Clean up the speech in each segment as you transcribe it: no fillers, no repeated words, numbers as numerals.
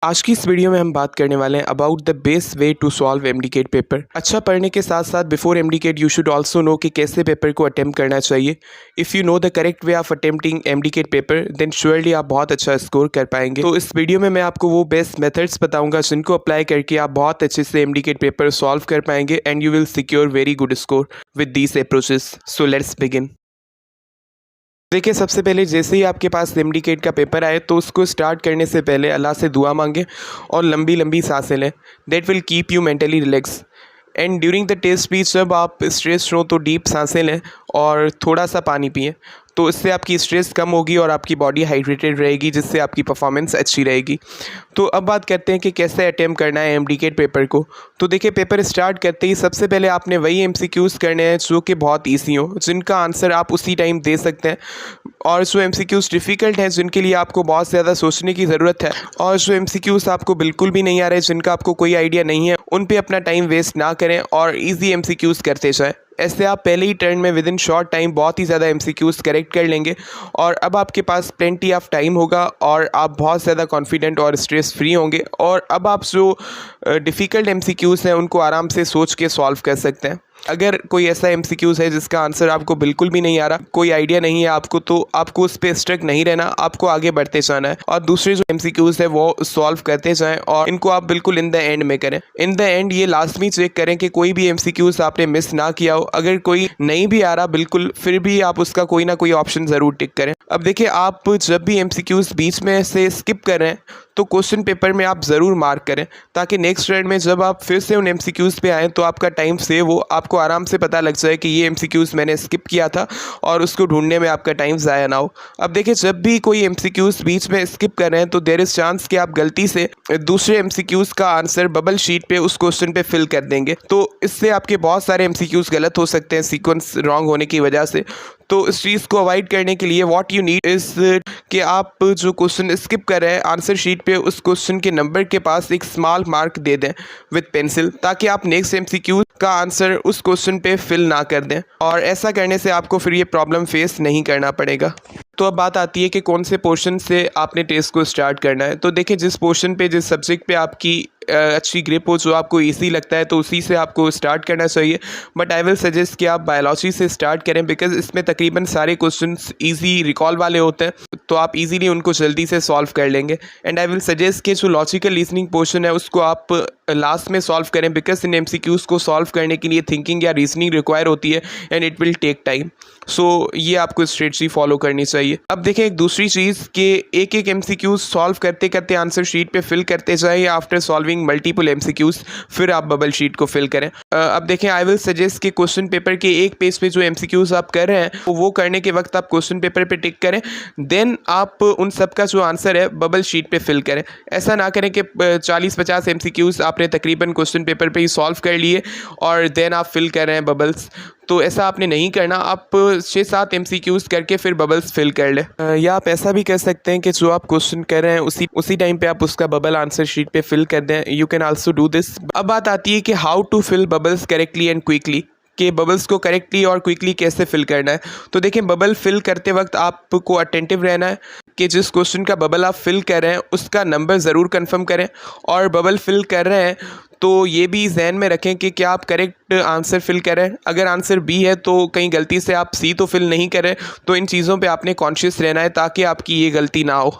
आज की इस वीडियो में हम बात करने वाले हैं about the best way to solve MDCAT paper. अच्छा पढ़ने के साथ साथ before MDCAT you should also know कि कैसे पेपर को अटेम्प्ट करना चाहिए। If you know the correct way of attempting MDCAT paper then surely आप बहुत अच्छा स्कोर कर पाएंगे। तो इस वीडियो में मैं आपको वो बेस्ट मेथड्स बताऊंगा जिनको अप्लाई करके आप बहुत अच्छे से एमडीकेट पेपर सॉल्व कर पाएंगे and you will secure very good score with these approaches. So let's begin. देखिए सबसे पहले जैसे ही आपके पास सिंडिकेट का पेपर आए तो उसको स्टार्ट करने से पहले अल्लाह से दुआ मांगे और लंबी लंबी सांसें लें। That will keep you mentally relax. And during the test speech जब आप स्ट्रेस हो तो डीप सांसें लें और थोड़ा सा पानी पिएं, तो इससे आपकी स्ट्रेस कम होगी और आपकी बॉडी हाइड्रेटेड रहेगी, जिससे आपकी परफॉर्मेंस अच्छी रहेगी। तो अब बात करते हैं कि कैसे अटेम्प्ट करना है एमडीकेट पेपर को। तो देखिए पेपर स्टार्ट करते ही सबसे पहले आपने वही एमसीक्यूज़ करने हैं जो कि बहुत ईजी हो, जिनका आंसर आप उसी टाइम दे सकते हैं, और जो एमसीक्यूज़ डिफ़िकल्ट हैं जिनके लिए आपको बहुत ज़्यादा सोचने की ज़रूरत है, और जो एमसीक्यूज़ आपको बिल्कुल भी नहीं आ रहे, जिनका आपको कोई आइडिया नहीं है, उन पे अपना टाइम वेस्ट ना करें और ईजी एमसीक्यूज़ करते जाएं। ऐसे आप पहले ही टर्न में विद इन शॉर्ट टाइम बहुत ही ज़्यादा एमसीक्यूज़ करेक्ट कर लेंगे और अब आपके पास प्लेंटी ऑफ टाइम होगा और आप बहुत ज़्यादा कॉन्फिडेंट और स्ट्रेस फ्री होंगे, और अब आप जो डिफ़िकल्ट एमसीक्यूज़ हैं उनको आराम से सोच के सॉल्व कर सकते हैं। अगर कोई ऐसा एमसीक्यूज़ है जिसका आंसर आपको बिल्कुल भी नहीं आ रहा, कोई आइडिया नहीं है आपको, तो आपको उस पर स्टक नहीं रहना, आपको आगे बढ़ते जाना है और दूसरे जो एमसीक्यूज़ है वो सॉल्व करते जाएं और इनको आप बिल्कुल इन द एंड में करें। इन द एंड ये लाजमी चेक करें कि कोई भी एमसीक्यूज़ आपने मिस ना किया हो। अगर कोई नहीं भी आ रहा बिल्कुल, फिर भी आप उसका कोई ना कोई ऑप्शन ज़रूर टिक करें। अब देखिए आप जब भी एमसीक्यूज़ बीच में से स्किप कर रहे हैं तो क्वेश्चन पेपर में आप ज़रूर मार्क करें, ताकि नेक्स्ट राउंड में जब आप फिर से उन एमसीक्यूज़ पे आएँ तो आपका टाइम सेव हो, आपको आराम से पता लग जाए कि ये एमसीक्यूज़ मैंने स्किप किया था और उसको ढूंढने में आपका टाइम ज़ाया ना हो। अब देखिए जब भी कोई एमसीक्यूज़ बीच में स्किप कर रहे हैं तो देयर इज़ चांस कि आप गलती से दूसरे एमसीक्यूज़ का आंसर बबल शीट पे उस क्वेश्चन पे फिल कर देंगे, तो इससे आपके बहुत सारे एमसीक्यूज़ गलत हो सकते हैं सीक्वेंस रॉन्ग होने की वजह से। तो इस चीज़ को अवॉइड करने के लिए व्हाट यू नीड इज़ कि आप जो क्वेश्चन स्किप कर रहे हैं आंसर शीट पे उस क्वेश्चन के नंबर के पास एक स्मॉल मार्क दे दें विद पेंसिल, ताकि आप नेक्स्ट एमसीक्यू का आंसर उस क्वेश्चन पे फिल ना कर दें, और ऐसा करने से आपको फिर ये प्रॉब्लम फेस नहीं करना पड़ेगा। तो अब बात आती है कि कौन से पोर्शन से आपने टेस्ट को स्टार्ट करना है। तो देखिए जिस पोर्शन पे, जिस सब्जेक्ट पे आपकी अच्छी ग्रिप हो, जो आपको इजी लगता है, तो उसी से आपको स्टार्ट करना चाहिए। बट आई विल सजेस्ट कि आप बायोलॉजी से स्टार्ट करें, बिकॉज इसमें तकरीबन सारे क्वेश्चंस इजी रिकॉल वाले होते हैं, तो आप इजीली उनको जल्दी से सॉल्व कर लेंगे। एंड आई विल सजेस्ट कि जो लॉजिकल रीजनिंग पोर्शन है उसको आप लास्ट में सॉल्व करें, बिकॉज इन एमसीक्यूज़ को सॉल्व करने के लिए थिंकिंग या रीजनिंग रिक्वायर होती है and it will take time. So ये आपको स्ट्रेटजी फॉलो करनी चाहिए। अब देखें एक दूसरी चीज़ कि एक एक एमसीक्यूज़ सॉल्व करते करते आंसर शीट पे फिल करते जाएं, आफ्टर सॉल्विंग मल्टीपल एमसीक्यूज़ फिर आप बबल शीट को फिल करें। अब देखें आई विल सजेस्ट कि क्वेश्चन पेपर के एक पेज पे जो एमसीक्यूज़ आप कर रहे हैं वो करने के वक्त आप क्वेश्चन पेपर पे टिक करें, देन आप उन सब का जो आंसर है बबल शीट पे फिल करें। ऐसा ना करें कि 40-50 एमसीक्यूज़ आपने तकरीबन क्वेश्चन पेपर पे ही सॉल्व कर लिए और देन आप फिल कर रहे हैं बबल्स, तो ऐसा आपने नहीं करना। आप 6-7 एमसीक्यूज़ करके फिर बबल्स फिल कर लें, या आप ऐसा भी कर सकते हैं कि जो आप क्वेश्चन कर रहे हैं उसी टाइम पे आप उसका बबल आंसर शीट पे फिल कर दें। You can also do this. अब बात आती है कि how to fill bubbles correctly and quickly, कि बबल्स को करेक्टली और क्विकली कैसे फिल करना है। तो देखिए बबल फिल करते वक्त आपको अटेंटिव रहना है कि जिस क्वेश्चन का बबल आप फिल कर रहे हैं उसका नंबर ज़रूर कंफर्म करें, और बबल फिल कर रहे हैं तो ये भी जहन में रखें कि क्या आप करेक्ट आंसर फिल करें। अगर आंसर बी है तो कहीं गलती से आप सी तो फिल नहीं करें, तो इन चीज़ों पे आपने कॉन्शियस रहना है ताकि आपकी ये गलती ना हो।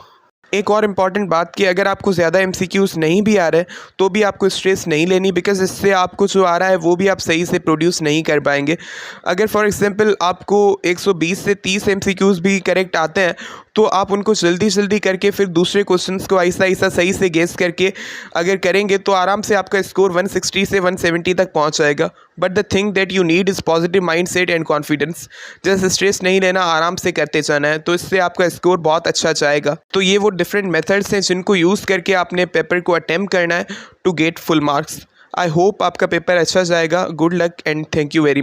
एक और इम्पॉर्टेंट बात कि अगर आपको ज़्यादा एमसीक्यूज़ नहीं भी आ रहे तो भी आपको स्ट्रेस नहीं लेनी, बिकॉज इससे आपको जो आ रहा है वो भी आप सही से प्रोड्यूस नहीं कर पाएंगे। अगर फॉर एग्जांपल आपको 120 से 30 एमसीक्यूज़ भी करेक्ट आते हैं तो आप उनको जल्दी जल्दी करके फिर दूसरे क्वेश्चंस को ऐसा ऐसा सही से गेस करके अगर करेंगे तो आराम से आपका स्कोर 160 से 170 तक पहुंच जाएगा। But the thing that you need is positive mindset and confidence. जैसे स्ट्रेस नहीं लेना, आराम से करते जाना है, तो इससे आपका स्कोर बहुत अच्छा जाएगा। तो ये वो डिफरेंट मेथड्स हैं जिनको यूज़ करके आपने पेपर को अटेम्प्ट करना है to get full marks. I hope आपका पेपर अच्छा जाएगा। Good luck and thank you very